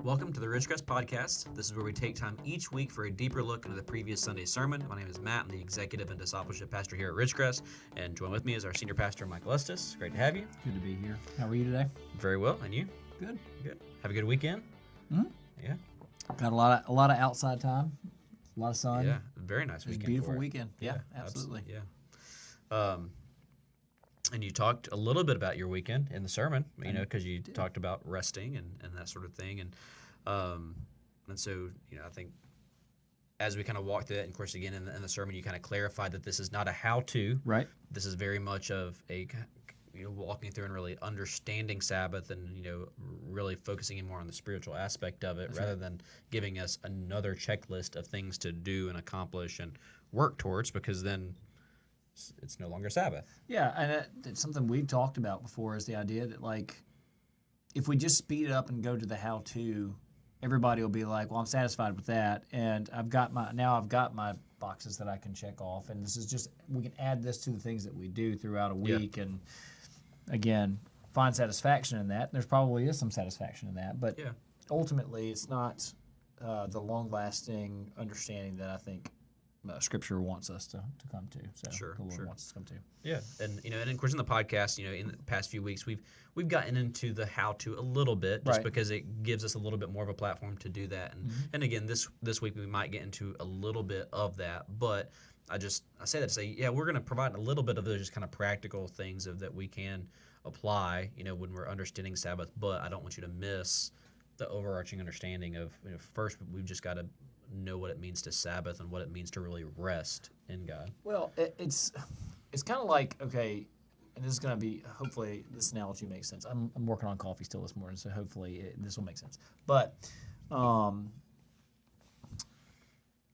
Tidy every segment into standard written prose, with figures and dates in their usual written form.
Welcome to the Ridgecrest podcast. This is where we take time each week for a deeper look into the previous Sunday's sermon. My name is Matt. I'm the executive and discipleship pastor here at Ridgecrest, and join with me is our senior pastor, Michael Estes. Great to have you. Good to be here. How are you today? Very well, and you? Good. Good. Have a good weekend? Mm-hmm. Yeah. Got a lot of outside time, a lot of sun. Yeah, very nice weekend. Beautiful weekend. Yeah, absolutely. Yeah. And you talked a little bit about your weekend in the sermon, because you talked about resting and that sort of thing. And so, I think as we kind of walked through that, and of course, again, in the sermon, you kind of clarified that this is not a how-to. Right. This is very much of a, walking through and really understanding Sabbath and, really focusing in more on the spiritual aspect of it. That's rather than giving us another checklist of things to do and accomplish and work towards, because then it's no longer Sabbath. Yeah, and it's something we've talked about before, is the idea that, if we just speed it up and go to the how-to, everybody will be like, well, I'm satisfied with that, and I've got my boxes that I can check off, and this is just, we can add this to the things that we do throughout a week, and again, find satisfaction in that. And there's probably is some satisfaction in that, but ultimately, it's not the long-lasting understanding that I think Scripture wants us to come to. So the Lord wants us to come to. Yeah, and and of course in the podcast, in the past few weeks, we've gotten into the how-to a little bit, just because it gives us a little bit more of a platform to do that. And and again, this week we might get into a little bit of that, but I say that to say, we're going to provide a little bit of those just kind of practical things that we can apply, when we're understanding Sabbath. But I don't want you to miss the overarching understanding of, first we've just got to know what it means to Sabbath and what it means to really rest in God. Well, it's kind of like, okay, and this is going to be, hopefully this analogy makes sense. I'm working on coffee still this morning, so hopefully this will make sense. But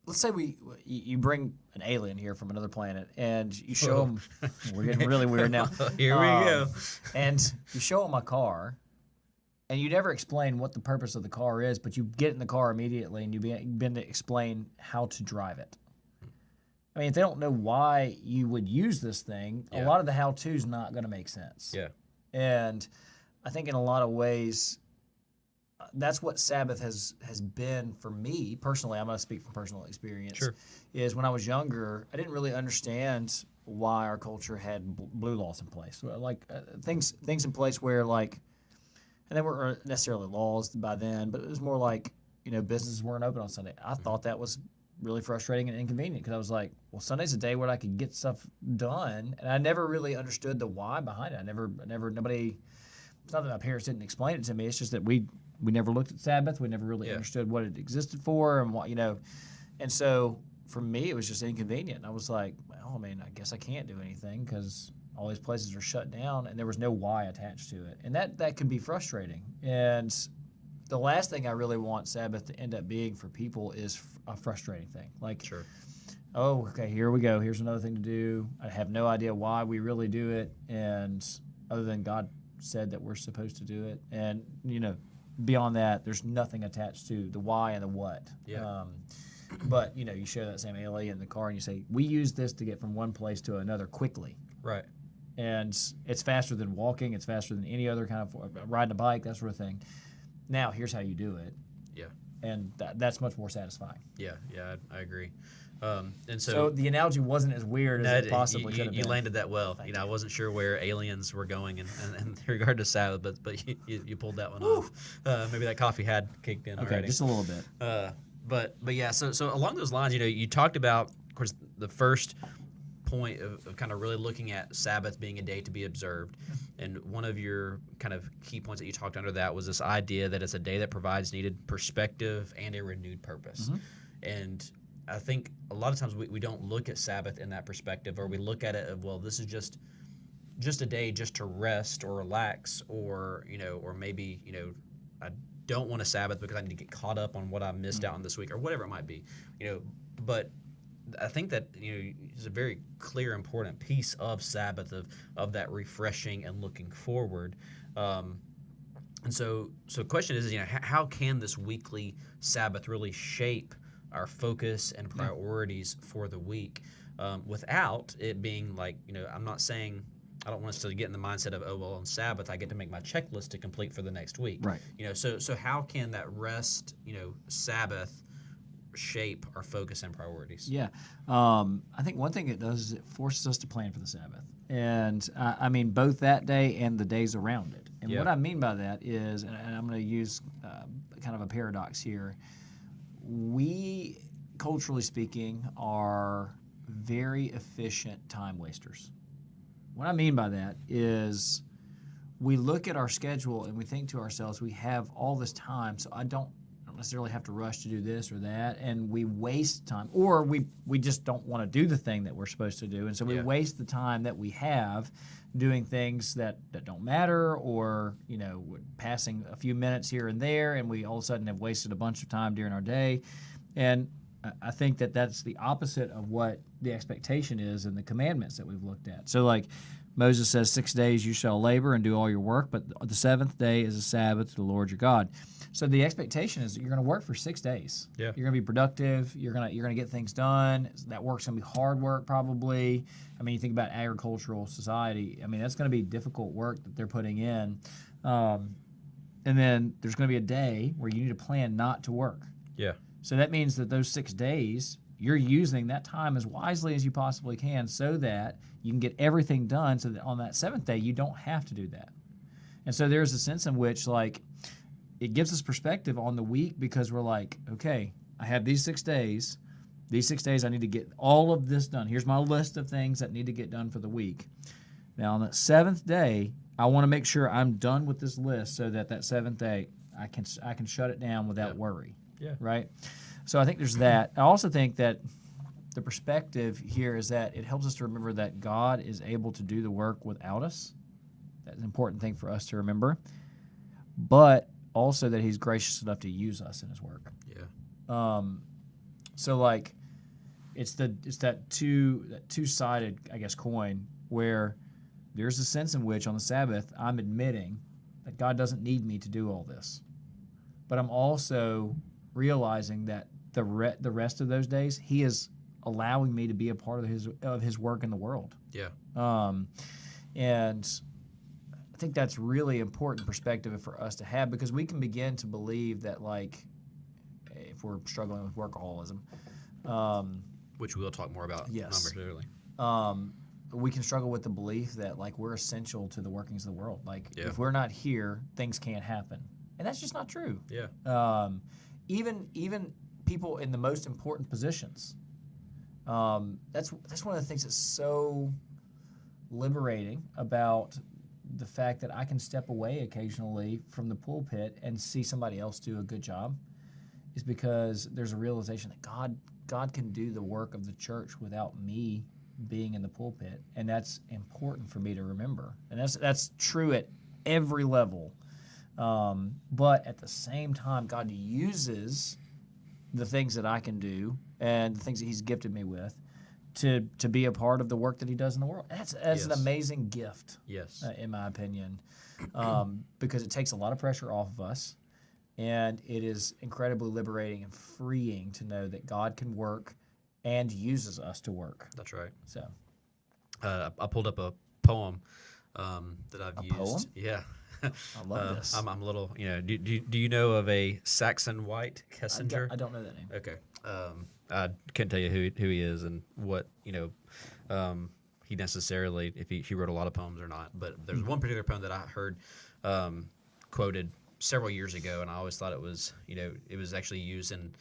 let's say you bring an alien here from another planet, and you show them, we're getting really weird now. Here we go. And you show them a car, and you never explain what the purpose of the car is, but you get in the car immediately, and you begin to explain how to drive it. I mean, if they don't know why you would use this thing, a lot of the how-to is not going to make sense. Yeah. And I think in a lot of ways, that's what Sabbath has been for me personally. I'm going to speak from personal experience. Sure. Is when I was younger, I didn't really understand why our culture had blue laws in place. Things in place where and they weren't necessarily laws by then, but it was more like, businesses weren't open on Sunday. I thought that was really frustrating and inconvenient, because I was like, well, Sunday's a day where I could get stuff done, and I never really understood the why behind it. Nobody. It's not that my parents didn't explain it to me. It's just that we never looked at Sabbath. We never really understood what it existed for, and what And so for me, it was just inconvenient. And I was like, well, I guess I can't do anything because all these places are shut down, and there was no why attached to it. And that can be frustrating. And the last thing I really want Sabbath to end up being for people is a frustrating thing. Oh, okay, here we go. Here's another thing to do. I have no idea why we really do it, and other than God said that we're supposed to do it. And, beyond that, there's nothing attached to the why and the what. Yeah. But, you show that same alien in the car, and you say, we use this to get from one place to another quickly. Right. And it's faster than walking. It's faster than any other kind of riding a bike, that sort of thing. Now, here's how you do it. Yeah. And that's much more satisfying. Yeah, I agree. And so the analogy wasn't as weird as it possibly could have been. You landed that well. I wasn't sure where aliens were going in regard to Sabbath, but you pulled that one off. Maybe that coffee had kicked in already. Okay, just a little bit. But yeah, so along those lines, you talked about, of course, the first point of kind of really looking at Sabbath being a day to be observed. And one of your kind of key points that you talked under that was this idea that it's a day that provides needed perspective and a renewed purpose. Mm-hmm. And I think a lot of times we don't look at Sabbath in that perspective, or we look at it of, well, this is just a day just to rest or relax, or maybe I don't want a Sabbath because I need to get caught up on what I missed out on this week, or whatever it might be. But I think that is a very clear, important piece of Sabbath of that refreshing and looking forward. And so the question is, how can this weekly Sabbath really shape our focus and priorities for the week, without it being like, I'm not saying I don't want us to get in the mindset of, oh, well, on Sabbath I get to make my checklist to complete for the next week. Right. So how can that rest, Sabbath shape our focus and priorities? Yeah. I think one thing it does is it forces us to plan for the Sabbath. And I mean, both that day and the days around it. And what I mean by that is, and I'm going to use kind of a paradox here, we, culturally speaking, are very efficient time wasters. What I mean by that is we look at our schedule and we think to ourselves, we have all this time, so I don't necessarily have to rush to do this or that, and we waste time, or we just don't want to do the thing that we're supposed to do, and so we waste the time that we have doing things that don't matter, or passing a few minutes here and there, and we all of a sudden have wasted a bunch of time during our day. And I think that that's the opposite of what the expectation is in the commandments that we've looked at. So like Moses says, 6 days you shall labor and do all your work, but the seventh day is a Sabbath to the Lord your God. So the expectation is that you're going to work for 6 days. Yeah. You're going to be productive. You're going to get things done. That work's going to be hard work probably. I mean, you think about agricultural society. I mean, that's going to be difficult work that they're putting in. And then there's going to be a day where you need to plan not to work. Yeah. So that means that those 6 days, you're using that time as wisely as you possibly can so that you can get everything done so that on that seventh day, you don't have to do that. And so there's a sense in which, like, it gives us perspective on the week because we're like, okay, I have these 6 days. These 6 days, I need to get all of this done. Here's my list of things that need to get done for the week. Now, on that seventh day, I want to make sure I'm done with this list so that seventh day, I can shut it down without worry. Yeah. Right? So I think there's that. I also think that the perspective here is that it helps us to remember that God is able to do the work without us. That's an important thing for us to remember. But also that he's gracious enough to use us in his work. Yeah. So like it's that two-sided, I guess, coin where there's a sense in which on the Sabbath I'm admitting that God doesn't need me to do all this. But I'm also realizing that the rest of those days he is allowing me to be a part of his work in the world. Yeah. And I think that's really important perspective for us to have because we can begin to believe that, like, if we're struggling with workaholism, which we'll talk more about momentarily. We can struggle with the belief that, like, we're essential to the workings of the world. Like, if we're not here, things can't happen, and that's just not true. Yeah. Even people in the most important positions. That's one of the things that's so liberating about the fact that I can step away occasionally from the pulpit and see somebody else do a good job, is because there's a realization that God can do the work of the church without me being in the pulpit, and that's important for me to remember. And that's true at every level. But at the same time, God uses the things that I can do and the things that he's gifted me with to be a part of the work that he does in the world. That's an amazing gift, in my opinion, because it takes a lot of pressure off of us, and it is incredibly liberating and freeing to know that God can work and uses us to work. That's right. So, I pulled up a poem that I've used. Poem? Yeah. I love this. I'm a little, do you know of a Saxon White Kessinger? I don't know that name. Okay. I couldn't tell you who he is and what, he necessarily, if he wrote a lot of poems or not. But there's one particular poem that I heard quoted several years ago, and I always thought it was, it was actually used in,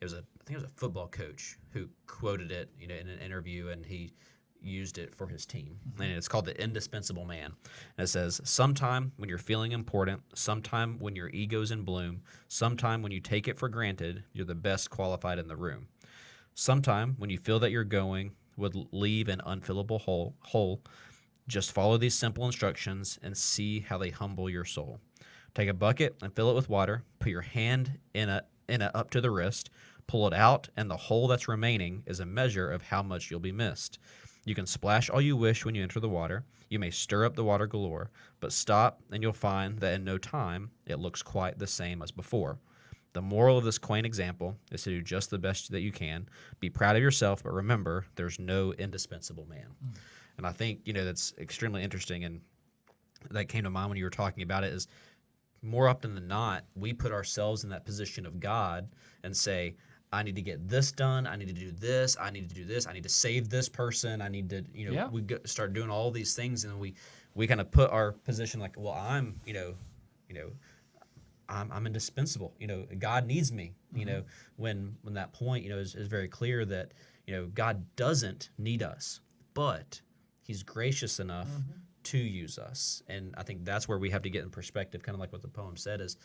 I think it was a football coach who quoted it, in an interview, and he used it for his team. And it's called The Indispensable Man. And it says, sometime when you're feeling important, sometime when your ego's in bloom, sometime when you take it for granted, you're the best qualified in the room. Sometime when you feel that you're going would leave an unfillable hole, just follow these simple instructions and see how they humble your soul. Take a bucket and fill it with water, put your hand in it up to the wrist, pull it out, and the hole that's remaining is a measure of how much you'll be missed. You can splash all you wish when you enter the water. You may stir up the water galore, but stop and you'll find that in no time it looks quite the same as before. The moral of this quaint example is to do just the best that you can. Be proud of yourself, but remember, there's no indispensable man. And I think, that's extremely interesting. And that came to mind when you were talking about it is more often than not, we put ourselves in that position of God and say, I need to get this done. I need to do this. I need to do this. I need to save this person. I need to, start doing all these things. And we kind of put our position like, well, I'm indispensable. God needs me. When that point, is very clear that, God doesn't need us, but he's gracious enough to use us. And I think that's where we have to get in perspective, kind of like what the poem said is,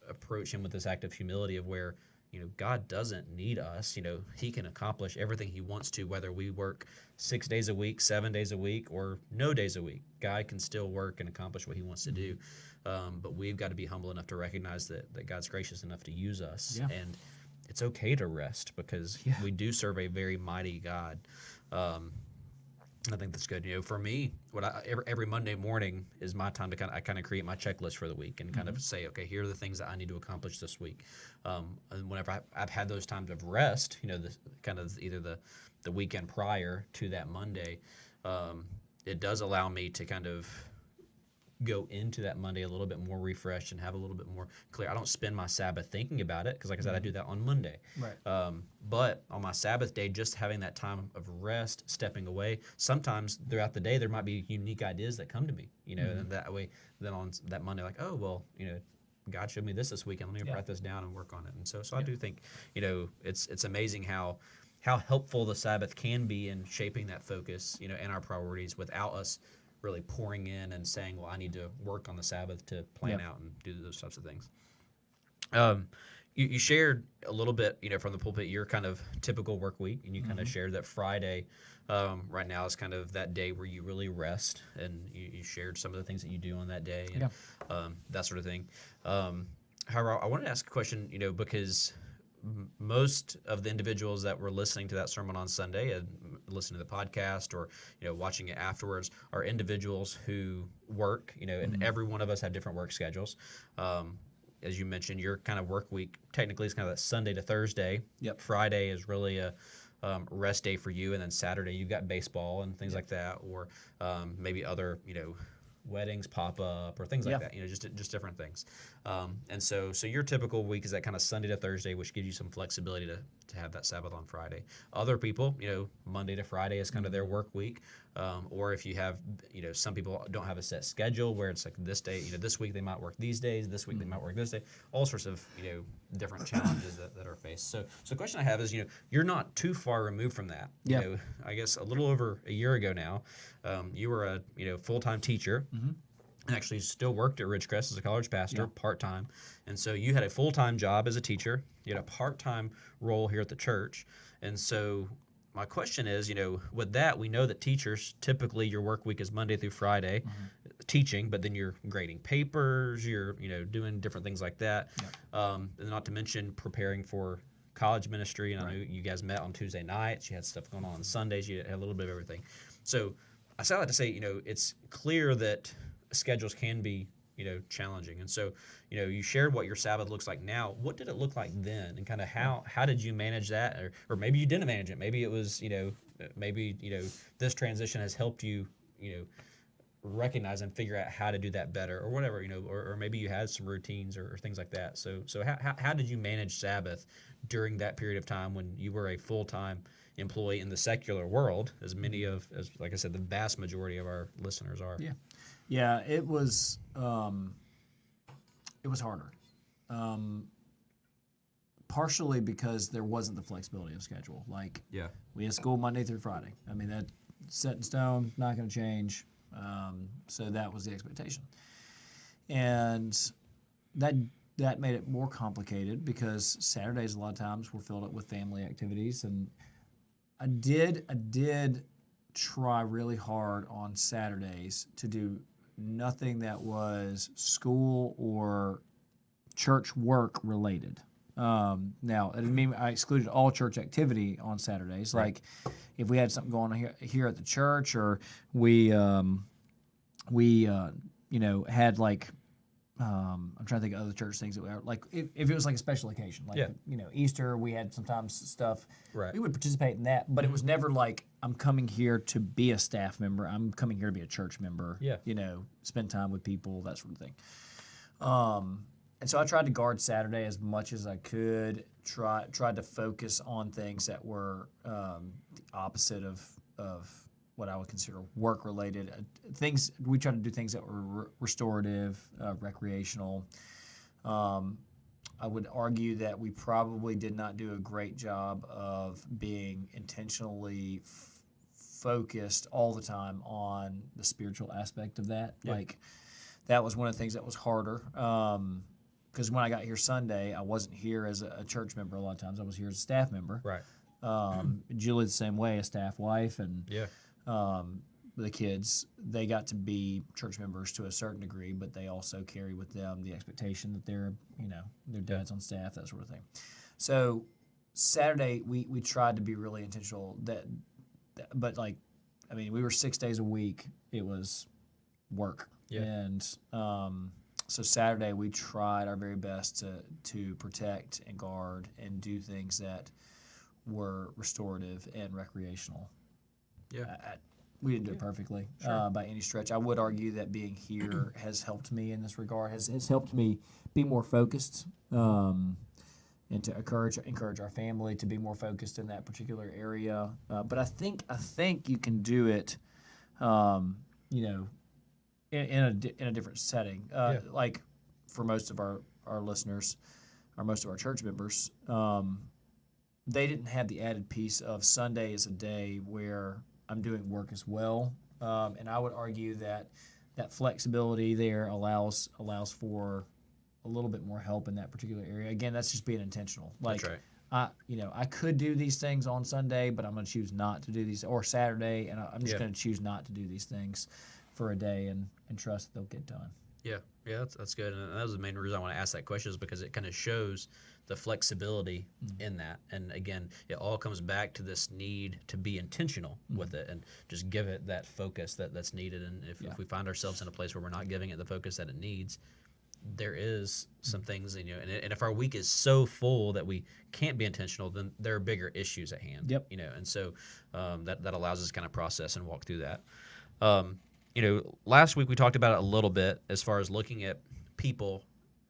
approach him with this act of humility of where, God doesn't need us. He can accomplish everything he wants to, whether we work 6 days a week, 7 days a week, or no days a week. God can still work and accomplish what he wants to do. But we've got to be humble enough to recognize that God's gracious enough to use us. Yeah. And it's okay to rest because we do serve a very mighty God. I think that's good. For me, every Monday morning is my time to kind of create my checklist for the week and kind of say, okay, here are the things that I need to accomplish this week. And whenever I've had those times of rest, kind of either the weekend prior to that Monday, it does allow me to kind of go into that Monday a little bit more refreshed and have a little bit more clear. I don't spend my Sabbath thinking about it because, like I said, I do that on Monday. Right. But on my Sabbath day, just having that time of rest, stepping away, sometimes throughout the day there might be unique ideas that come to me, and that way, then on that Monday, like, oh, well, God showed me this weekend. Let me write this down and work on it. And so I do think, it's amazing how helpful the Sabbath can be in shaping that focus, and our priorities without us really pouring in and saying, well, I need to work on the Sabbath to plan out and do those types of things. You shared a little bit, from the pulpit, your kind of typical work week, and you kind of shared that Friday right now is kind of that day where you really rest, and you shared some of the things that you do on that day and that sort of thing. However, I wanted to ask a question, because most of the individuals that were listening to that sermon on Sunday and listening to the podcast or watching it afterwards are individuals who work, and every one of us have different work schedules. As you mentioned, your kind of work week technically is kind of that Sunday to Thursday. Yep. Friday is really a rest day for you, and then Saturday you've got baseball and things like that, or maybe other weddings pop up or things like that, just different things. And so your typical week is that kind of Sunday to Thursday, which gives you some flexibility to have that Sabbath on Friday. Other people, Monday to Friday is kind of their work week. Or if you have, some people don't have a set schedule where it's like this day, this week they might work these days, this week they might work this day, all sorts of, different challenges that are faced. So the question I have is, you're not too far removed from that. I guess a little over a year ago now, you were a, full-time teacher. And actually still worked at Ridgecrest as a college pastor, part-time. And so you had a full-time job as a teacher. You had a part-time role here at the church. And so my question is, with that, we know that teachers, typically your work week is Monday through Friday, teaching, but then you're grading papers, you're, doing different things like that. And not to mention preparing for college ministry. And I know you guys met on Tuesday nights. You had stuff going on Sundays. You had a little bit of everything. So I say that to say, it's clear that schedules can be, challenging. And so, you shared what your Sabbath looks like now. What did it look like then? And kind of how did you manage that? Or maybe you didn't manage it. Maybe it was, this transition has helped you, recognize and figure out how to do that better or whatever, or maybe you had some routines or things like that. So how did you manage Sabbath during that period of time when you were a full-time employee in the secular world, as like I said, the vast majority of our listeners are? Yeah, it was harder. Partially because there wasn't the flexibility of schedule. Like, we had school Monday through Friday. I mean, that's set in stone, not going to change. So that was the expectation. And that made it more complicated because Saturdays a lot of times were filled up with family activities. And I did try really hard on Saturdays to do nothing that was school or church work related. Now, it didn't mean I excluded all church activity on Saturdays. Right. Like, if we had something going on here at the church, or we had like I'm trying to think of other church things that we like. If it was like a special occasion, like Yeah. Easter, we had sometimes stuff. Right. We would participate in that, but it was never like I'm coming here to be a staff member. I'm coming here to be a church member. Yeah. Spend time with people, that sort of thing. And so I tried to guard Saturday as much as I could. Tried to focus on things that were the opposite of what I would consider work related things. We tried to do things that were restorative, recreational. I would argue that we probably did not do a great job of being intentionally focused all the time on the spiritual aspect of that. Yeah. Like that was one of the things that was harder. Because when I got here Sunday, I wasn't here as a church member. A lot of times, I was here as a staff member. Right. Julie the same way, a staff wife, and Yeah. the kids, they got to be church members to a certain degree, but they also carry with them the expectation that they're, their dad's on staff, that sort of thing. So Saturday, we tried to be really intentional. But we were 6 days a week. It was work, Yeah. and so Saturday we tried our very best to protect and guard and do things that were restorative and recreational. Yeah. We didn't do it perfectly by any stretch. I would argue that being here has helped me in this regard, has helped me be more focused, and to encourage our family to be more focused in that particular area. But I think you can do it, in a different setting. Like for most of our listeners, or most of our church members, they didn't have the added piece of Sunday is a day where I'm doing work as well, and I would argue that flexibility there allows for a little bit more help in that particular area. Again, that's just being intentional. Like, That's right. I could do these things on Sunday, but I'm going to choose not to do these, or Saturday, and I'm just Yeah. going to choose not to do these things for a day and trust that they'll get done. Yeah, that's good, and that was the main reason I want to ask that question, is because it kind of shows the flexibility in that. And again, it all comes back to this need to be intentional with it and just give it that focus that's needed. And if we find ourselves in a place where we're not giving it the focus that it needs, there is some things, and if our week is so full that we can't be intentional, then there are bigger issues at hand. Yep. And so that allows us to kind of process and walk through that. Last week we talked about it a little bit as far as looking at people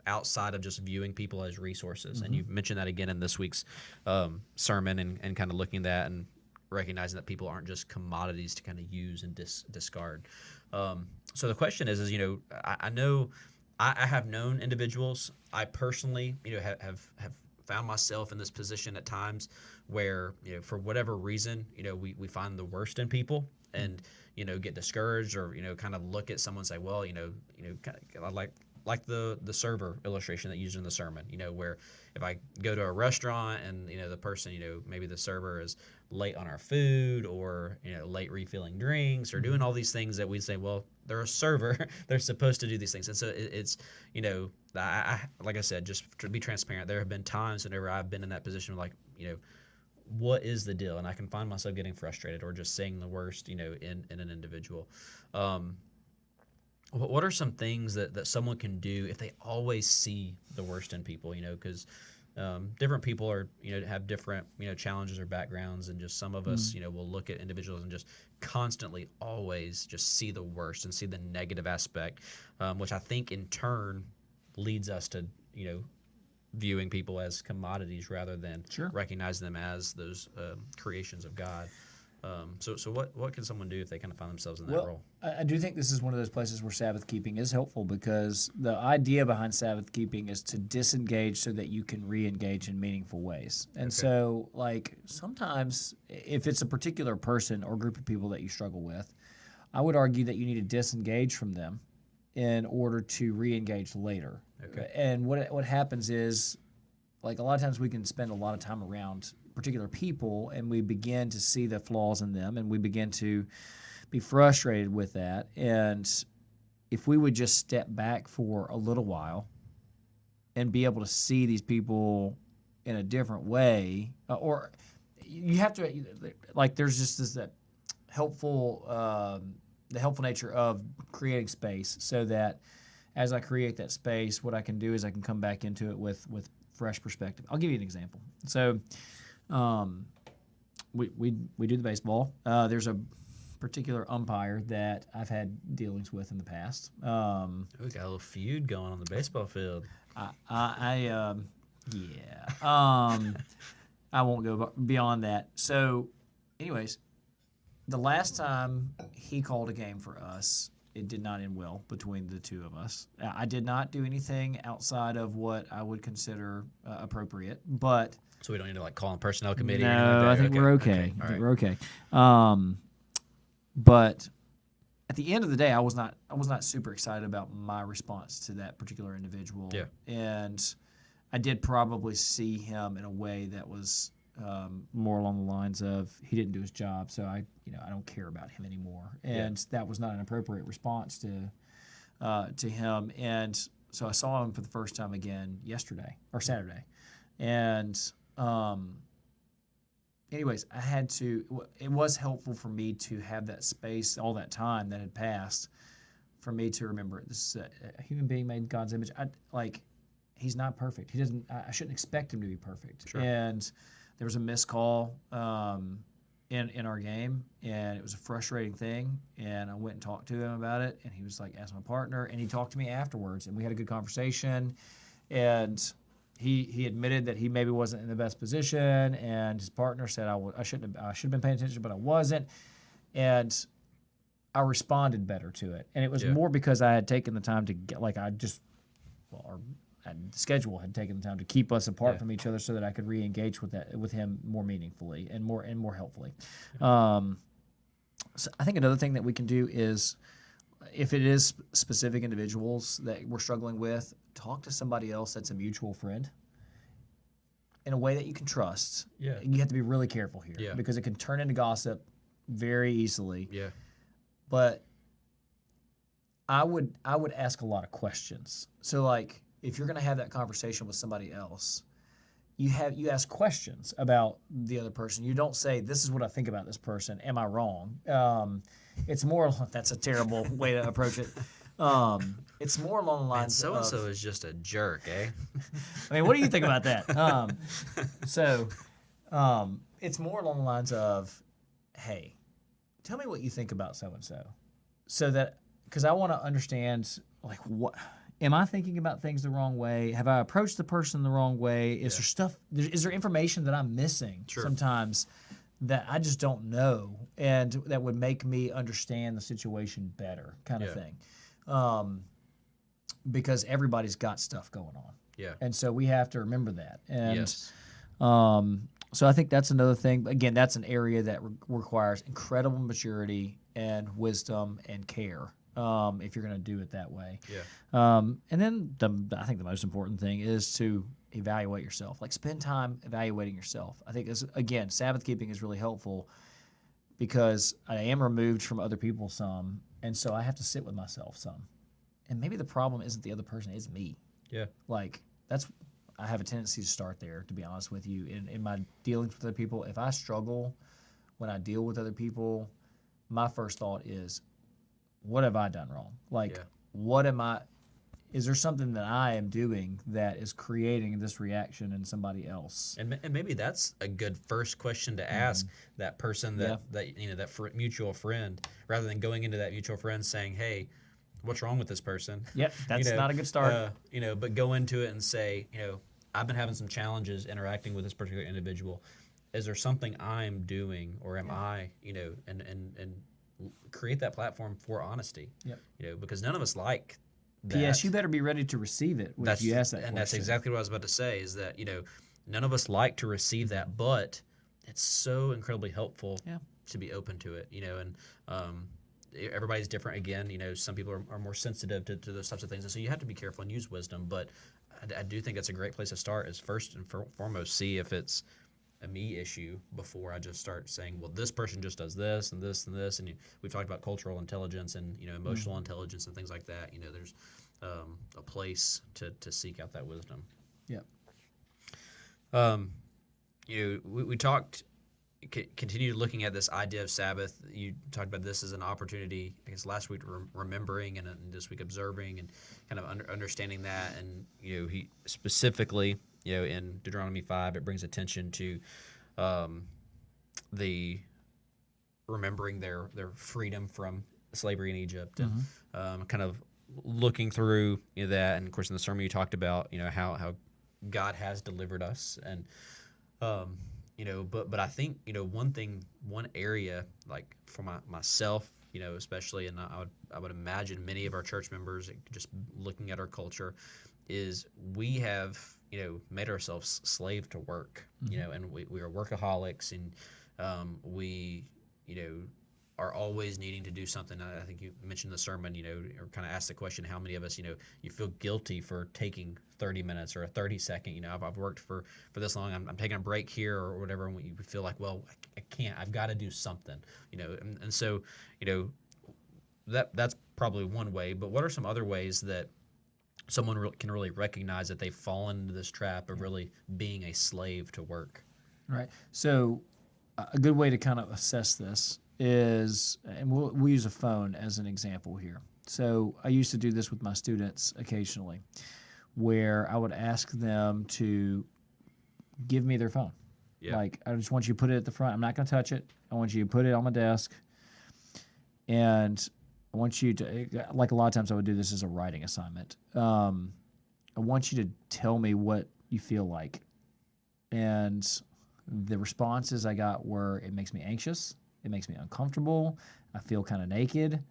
outside of just viewing people as resources. And you mentioned that again in this week's sermon, and kind of looking at that and recognizing that people aren't just commodities to kind of use and discard. So the question is I know I have known individuals. I personally, have found myself in this position at times where, for whatever reason, we find the worst in people and, get discouraged, or, kind of look at someone and say, well, kind of like the server illustration that you used in the sermon, where if I go to a restaurant and, the person, maybe the server is late on our food, or, late refilling drinks, or doing all these things that we say, well, they're a server, they're supposed to do these things. And so it's, I like I said, just to be transparent, there have been times whenever I've been in that position of like, what is the deal? And I can find myself getting frustrated or just saying the worst, in an individual. What are some things that someone can do if they always see the worst in people? Because different people are, have different, challenges or backgrounds, and just some of us, will look at individuals and just constantly always just see the worst and see the negative aspect, which I think in turn leads us to, viewing people as commodities rather than recognizing them as those creations of God. So what can someone do if they kind of find themselves in that role? I do think this is one of those places where Sabbath keeping is helpful, because the idea behind Sabbath keeping is to disengage so that you can re-engage in meaningful ways. And so, like, sometimes if it's a particular person or group of people that you struggle with, I would argue that you need to disengage from them in order to re-engage later. Okay. And what happens is, like, a lot of times we can spend a lot of time around particular people, and we begin to see the flaws in them, and we begin to be frustrated with that. And if we would just step back for a little while and be able to see these people in a different way, or you have to, like, there's just this that helpful, the helpful nature of creating space so that as I create that space, what I can do is I can come back into it with fresh perspective. I'll give you an example. So, we do the baseball. There's a particular umpire that I've had dealings with in the past. We got a little feud going on the baseball field. I won't go beyond that. So, anyways, the last time he called a game for us, it did not end well between the two of us. I did not do anything outside of what I would consider appropriate, but So we don't need to like call a personnel committee. or no, anything like that? I think we're okay. Okay. I All think right. we're okay. But at the end of the day, I was not super excited about my response to that particular individual. Yeah. And I did probably see him in a way that was more along the lines of he didn't do his job, so I don't care about him anymore. And that was not an appropriate response to him. And so I saw him for the first time again Saturday, and anyways, I had to. It was helpful for me to have that space, all that time that had passed, for me to remember this is a human being made in God's image. He's not perfect. He doesn't. I shouldn't expect him to be perfect. Sure. And there was a missed call in our game, and it was a frustrating thing. And I went and talked to him about it, and he was like, "Ask my partner," and he talked to me afterwards, and we had a good conversation, and he admitted that he maybe wasn't in the best position, and his partner said I should have been paying attention, but I wasn't, and I responded better to it, and it was more because I had taken the time to get the schedule had taken the time to keep us apart from each other so that I could re-engage with him more meaningfully and more helpfully. So I think another thing that we can do is, if it is specific individuals that we're struggling with, talk to somebody else that's a mutual friend in a way that you can trust. Yeah. You have to be really careful here because it can turn into gossip very easily. Yeah. But I would ask a lot of questions. So like, if you're going to have that conversation with somebody else, you ask questions about the other person. You don't say, "This is what I think about this person. Am I wrong?" It's more. That's a terrible way to approach it. It's more along the lines so and so is just a jerk, eh? I mean, what do you think about that? It's more along the lines of, "Hey, tell me what you think about so and so," so that because I want to understand, like, what am I thinking about things the wrong way? Have I approached the person the wrong way? Is there information that I'm missing sometimes that I just don't know, and that would make me understand the situation better, kind of thing? Because everybody's got stuff going on. Yeah. And so we have to remember that. And Yes. so I think that's another thing. Again, that's an area that requires incredible maturity and wisdom and care, if you're going to do it that way. Yeah. And then I think the most important thing is to evaluate yourself. Like, spend time evaluating yourself. I think, again, Sabbath keeping is really helpful because I am removed from other people some, and so I have to sit with myself some. And maybe the problem isn't the other person, it's me. Yeah. Like, I have a tendency to start there, to be honest with you. In my dealings with other people, if I struggle when I deal with other people, my first thought is, what have I done wrong? Like, is there something that I am doing that is creating this reaction in somebody else? And maybe that's a good first question to ask that person that mutual friend, rather than going into that mutual friend saying, "Hey, what's wrong with this person?" Yep, that's not a good start. But go into it and say, "I've been having some challenges interacting with this particular individual. Is there something I'm doing, or am I, and create that platform for honesty." Yep. Because none of us like that. P.S. You better be ready to receive it if you ask that question. And that's exactly what I was about to say, is that, none of us like to receive that, but it's so incredibly helpful to be open to it, and everybody's different. Again, some people are more sensitive to those types of things, and so you have to be careful and use wisdom. But I do think that's a great place to start, is first and foremost see if it's a me issue before I just start saying, well, this person just does this and this and this. And we've talked about cultural intelligence and emotional intelligence and things like that. There's a place to seek out that wisdom. Yep. We talked continue looking at this idea of Sabbath. You talked about this as an opportunity. I guess last week remembering, and this week observing, and kind of understanding that. And he specifically, in Deuteronomy 5, it brings attention to the remembering their freedom from slavery in Egypt, and kind of looking through that. And of course, in the sermon you talked about how God has delivered us, and but I think one area, like for myself, especially, and I would imagine many of our church members, just looking at our culture, is we have made ourselves slave to work, and we are workaholics, and we are always needing to do something. I think you mentioned the sermon, or kind of asked the question, how many of us, you feel guilty for taking 30 minutes or a 30-second, I've worked for this long, I'm taking a break here or whatever, and you feel like, well, I can't, I've got to do something, and so, that's probably one way. But what are some other ways that someone can really recognize that they've fallen into this trap of really being a slave to work? Right. So a good way to kind of assess this is, and we'll use a phone as an example here. So I used to do this with my students occasionally, where I would ask them to give me their phone. Yeah. Like, I just want you to put it at the front. I'm not going to touch it. I want you to put it on my desk. And I want you to, like a lot of times I would do this as a writing assignment. I want you to tell me what you feel like. And the responses I got were, it makes me anxious. It makes me uncomfortable. I feel kind of naked.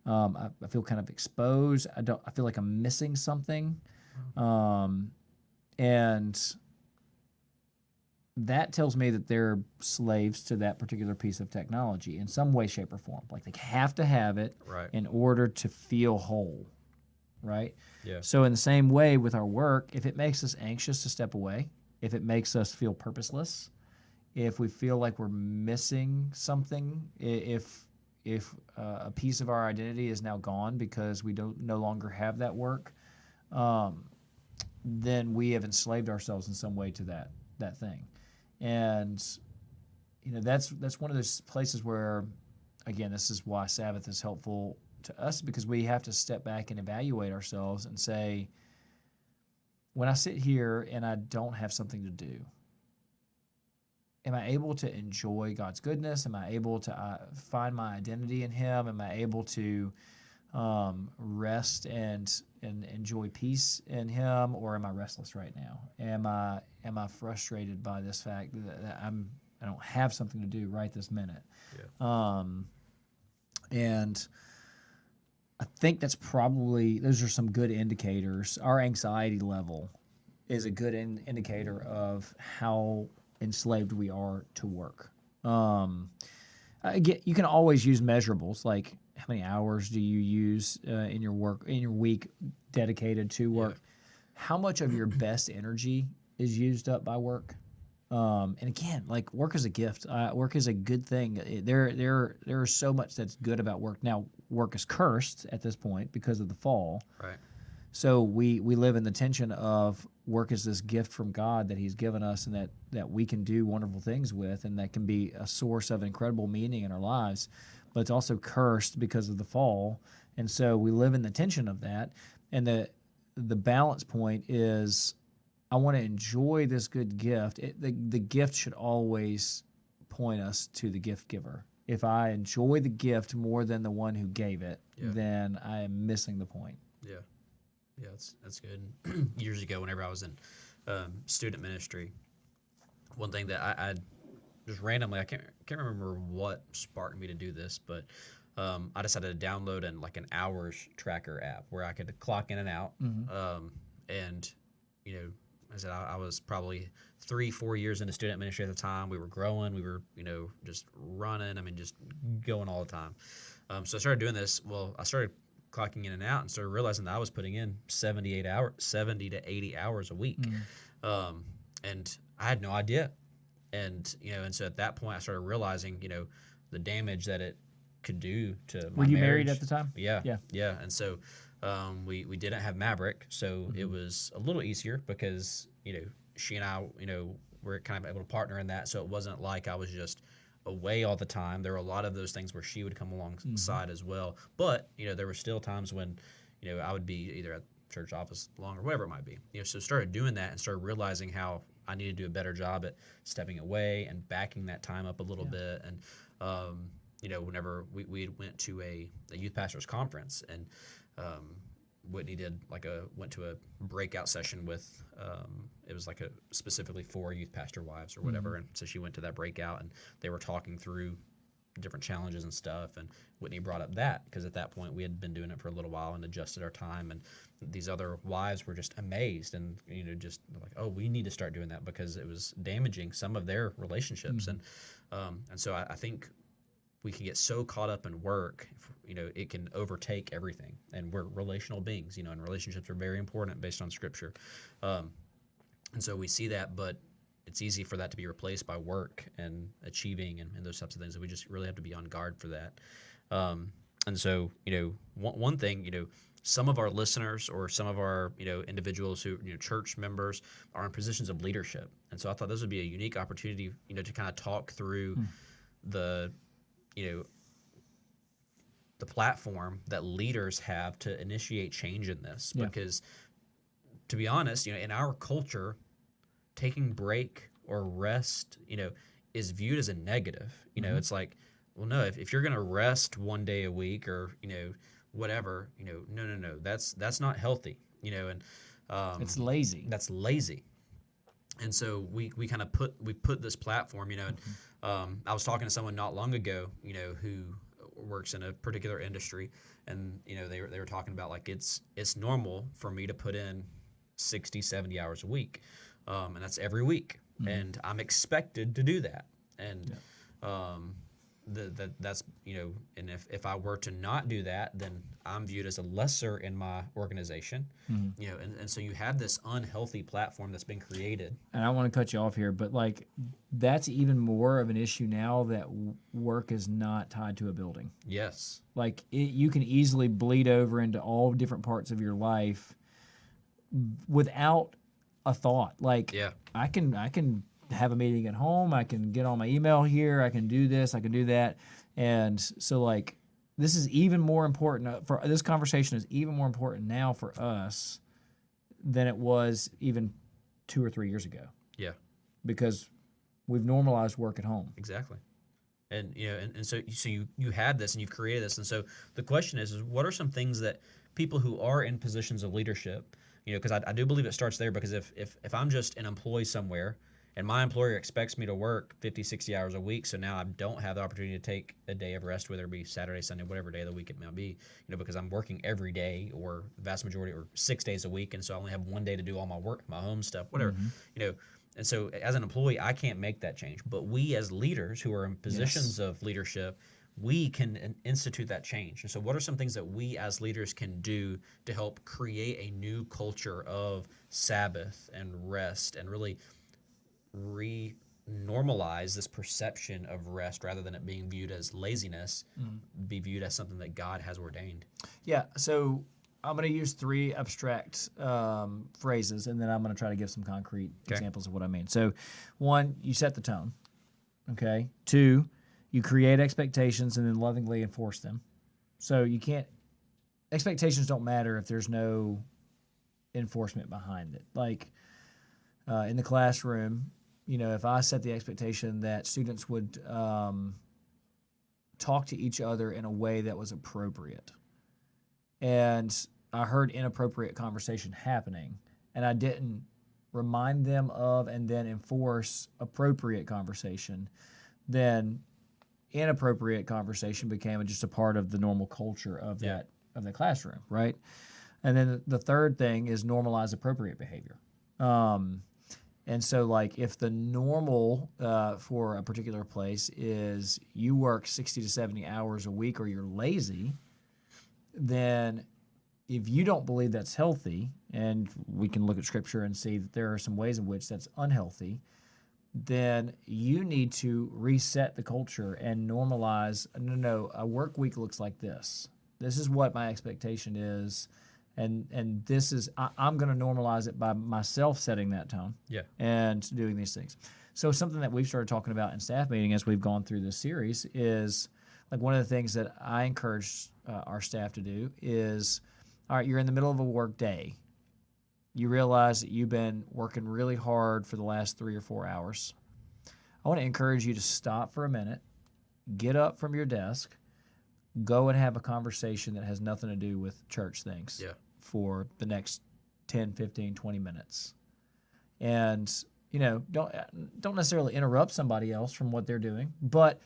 I feel kind of exposed. I feel like I'm missing something. And that tells me that they're slaves to that particular piece of technology in some way, shape, or form. Like they have to have it in order to feel whole, right? Yeah. So in the same way with our work, if it makes us anxious to step away, if it makes us feel purposeless, if we feel like we're missing something, if a piece of our identity is now gone because we no longer have that work, then we have enslaved ourselves in some way to that thing. And that's one of those places where, again, this is why Sabbath is helpful to us, because we have to step back and evaluate ourselves and say, when I sit here and I don't have something to do, am I able to enjoy God's goodness? Am I able to find my identity in Him? Am I able to rest and enjoy peace in Him, or am I restless right now? Am I frustrated by this fact that I don't have something to do right this minute? Yeah. And I think those are some good indicators. Our anxiety level is a good indicator of how enslaved we are to work. Again, you can always use measurables, like how many hours do you use in your week dedicated to work? Yeah. How much of your best energy is used up by work? And again, like, work is a gift. Work is a good thing. There is so much that's good about work. Now, work is cursed at this point because of the fall. Right. So we live in the tension of work is this gift from God that He's given us, and that we can do wonderful things with, and that can be a source of incredible meaning in our lives. But it's also cursed because of the fall, and so we live in the tension of that. And the balance point is, I want to enjoy this good gift. The gift should always point us to the gift giver. If I enjoy the gift more than the one who gave it, then I am missing the point. Yeah. Yeah, that's good. Years ago, whenever I was in student ministry, one thing that I just randomly, I can't remember what sparked me to do this, but I decided to download an hours tracker app where I could clock in and out. And I said I was probably 3-4 years into student ministry at the time. We were growing. We were just running. I mean, just going all the time. So I started doing this. Well, I started clocking in and out and started realizing that I was putting in 70 to 80 hours a week. And I had no idea. And so at that point I started realizing, the damage that it could do to my marriage. Were you married at the time? Yeah. And so we didn't have Maverick, so it was a little easier because, she and I, were kind of able to partner in that. So it wasn't like I was just away all the time. There were a lot of those things where she would come alongside as well. But, there were still times when, I would be either at church office long or whatever it might be. So started doing that and started realizing how I need to do a better job at stepping away and backing that time up a little bit. And, whenever we went to a youth pastors conference, and Whitney went to a breakout session with, it was like specifically for youth pastor wives or whatever. And so she went to that breakout, and they were talking through different challenges and stuff. And Whitney brought up that because at that point we had been doing it for a little while and adjusted our time. And these other wives were just amazed and, just like, oh, we need to start doing that because it was damaging some of their relationships. And so I think we can get so caught up in work, it can overtake everything. And we're relational beings, and relationships are very important based on Scripture. And so we see that, but it's easy for that to be replaced by work and achieving and those types of things. And we just really have to be on guard for that. And so, one thing, some of our listeners or some of our, individuals who, church members are in positions of leadership. And so I thought this would be a unique opportunity, to kind of talk through the platform that leaders have to initiate change in this. Because to be honest, in our culture, taking break or rest, is viewed as a negative. It's like, well, no, if you're going to rest one day a week or, whatever, no, that's not healthy, and it's lazy. That's lazy. And so we kind of put this platform, and I was talking to someone not long ago, who works in a particular industry, and they were talking about like it's normal for me to put in 60, 70 hours a week, and that's every week, and I'm expected to do that, and that's and if I were to not do that, then I'm viewed as a lesser in my organization, and so you have this unhealthy platform that's been created. And I want to cut you off here, but like that's even more of an issue now that work is not tied to a building. Yes, like you can easily bleed over into all different parts of your life without a thought. Like I can have a meeting at home, I can get on my email here, I can do this, I can do that. And so like this is even more important for this conversation is even more important now for us than it was even 2 or 3 years ago. Yeah. Because we've normalized work at home. Exactly. And and so you had this and you've created this. And so the question is what are some things that people who are in positions of leadership, because I do believe it starts there, because if I'm just an employee somewhere and my employer expects me to work 50, 60 hours a week, so now I don't have the opportunity to take a day of rest, whether it be Saturday, Sunday, whatever day of the week it may be, because I'm working every day or the vast majority or 6 days a week, and so I only have one day to do all my work, my home stuff, whatever, And so as an employee, I can't make that change. But we as leaders who are in positions of leadership, we can institute that change. And so what are some things that we as leaders can do to help create a new culture of Sabbath and rest and really normalize this perception of rest rather than it being viewed as laziness, be viewed as something that God has ordained? Yeah, so I'm going to use 3 abstract phrases, and then I'm going to try to give some concrete examples of what I mean. So 1, you set the tone, okay? 2, you create expectations and then lovingly enforce them. So expectations don't matter if there's no enforcement behind it. Like in the classroom, if I set the expectation that students would talk to each other in a way that was appropriate, and I heard inappropriate conversation happening, and I didn't remind them of and then enforce appropriate conversation, then inappropriate conversation became just a part of the normal culture of that classroom, right? And then the third thing is normalize appropriate behavior. And so, like, if the normal for a particular place is you work 60 to 70 hours a week or you're lazy, then if you don't believe that's healthy, and we can look at Scripture and see that there are some ways in which that's unhealthy, then you need to reset the culture and normalize, no, a work week looks like this. This is what my expectation is. And this is, I'm going to normalize it by myself setting that tone and doing these things. So something that we've started talking about in staff meeting as we've gone through this series is like one of the things that I encourage our staff to do is, all right, you're in the middle of a work day. You realize that you've been working really hard for the last 3 or 4 hours. I want to encourage you to stop for a minute, get up from your desk, go and have a conversation that has nothing to do with church things for the next 10, 15, 20 minutes. And, don't necessarily interrupt somebody else from what they're doing, but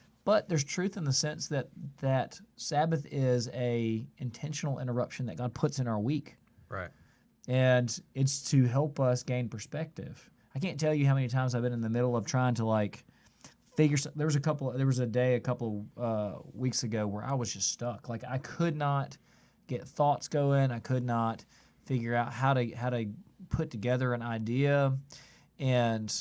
there's truth in the sense that Sabbath is a intentional interruption that God puts in our week. Right. And it's to help us gain perspective. I can't tell you how many times I've been in the middle of trying to figure. There was a day a couple weeks ago where I was just stuck. Like I could not get thoughts going. I could not figure out how to put together an idea. And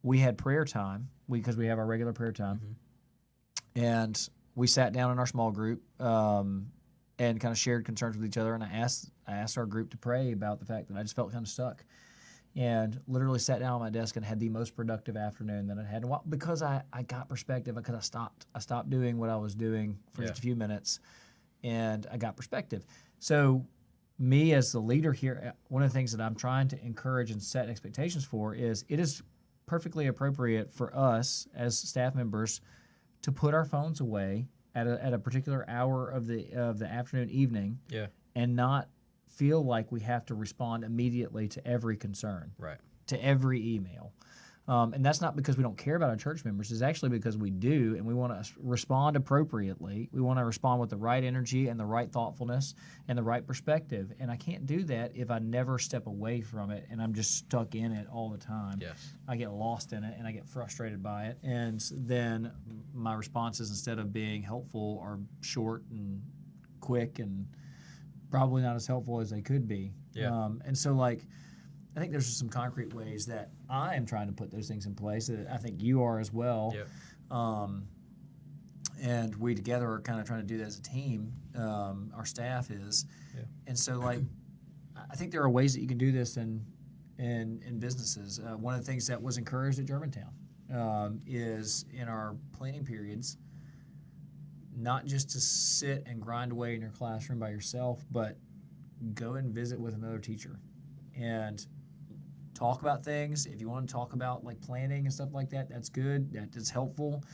we had prayer time because we have our regular prayer time. Mm-hmm. And we sat down in our small group and kind of shared concerns with each other. And I asked our group to pray about the fact that I just felt kind of stuck. And literally sat down at my desk and had the most productive afternoon that I'd had in a while because I got perspective, because I stopped doing what I was doing for just a few minutes, and I got perspective. So me as the leader here, one of the things that I'm trying to encourage and set expectations for is it is perfectly appropriate for us as staff members to put our phones away at a particular hour of the afternoon, evening, and not feel like we have to respond immediately to every concern, to every email. And that's not because we don't care about our church members. It's actually because we do, and we want to respond appropriately. We want to respond with the right energy and the right thoughtfulness and the right perspective. And I can't do that if I never step away from it and I'm just stuck in it all the time. Yes. I get lost in it and I get frustrated by it. And then my responses, instead of being helpful, are short and quick and probably not as helpful as they could be. And so I think there's just some concrete ways that I am trying to put those things in place that I think you are as well. And we together are kind of trying to do that as a team. Our staff is. And so I think there are ways that you can do this in businesses. One of the things that was encouraged at Germantown is in our planning periods, not just to sit and grind away in your classroom by yourself, but go and visit with another teacher and talk about things. If you want to talk about planning and stuff like that, that's good. That is helpful.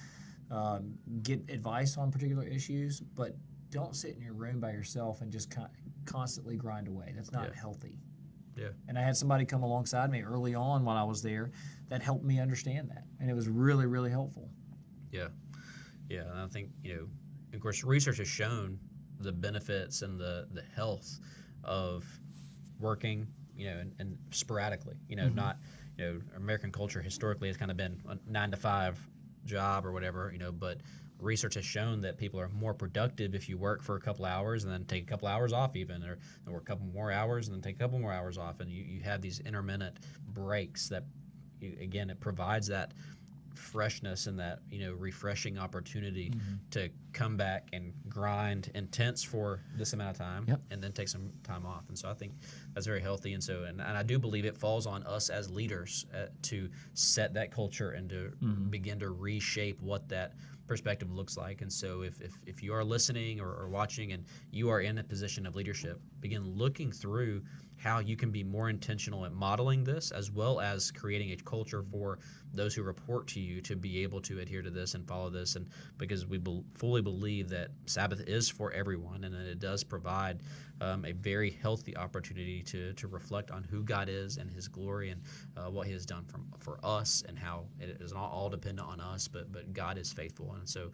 Get advice on particular issues, but don't sit in your room by yourself and just constantly grind away. That's not healthy. And I had somebody come alongside me early on while I was there that helped me understand that, and it was really, really helpful. And I think of course, research has shown the benefits and the health of working, and sporadically. Not, American culture historically has kind of been a 9-to-5 job or whatever, but research has shown that people are more productive if you work for a couple hours and then take a couple hours off even, or work a couple more hours and then take a couple more hours off, and you have these intermittent breaks that, again, it provides that freshness and that refreshing opportunity to come back and grind intense for this amount of time and then take some time off. And so I think that's very healthy. And so and I do believe it falls on us as leaders to set that culture and to begin to reshape what that perspective looks like. And so if you are listening or watching and you are in a position of leadership, begin looking through how you can be more intentional at modeling this, as well as creating a culture for those who report to you to be able to adhere to this and follow this. And because we fully believe that Sabbath is for everyone, and that it does provide a very healthy opportunity to reflect on who God is and His glory and what He has done for us, and how it is not all dependent on us, but God is faithful. And so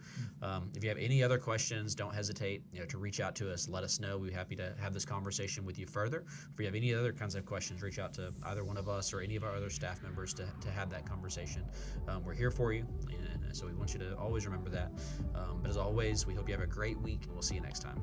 if you have any other questions, don't hesitate to reach out to us. Let us know. We're happy to have this conversation with you further. If you have any other kinds of questions, reach out to either one of us or any of our other staff members to have that conversation. We're here for you, and so we want you to always remember that. But as always, we hope you have a great week, and we'll see you next time.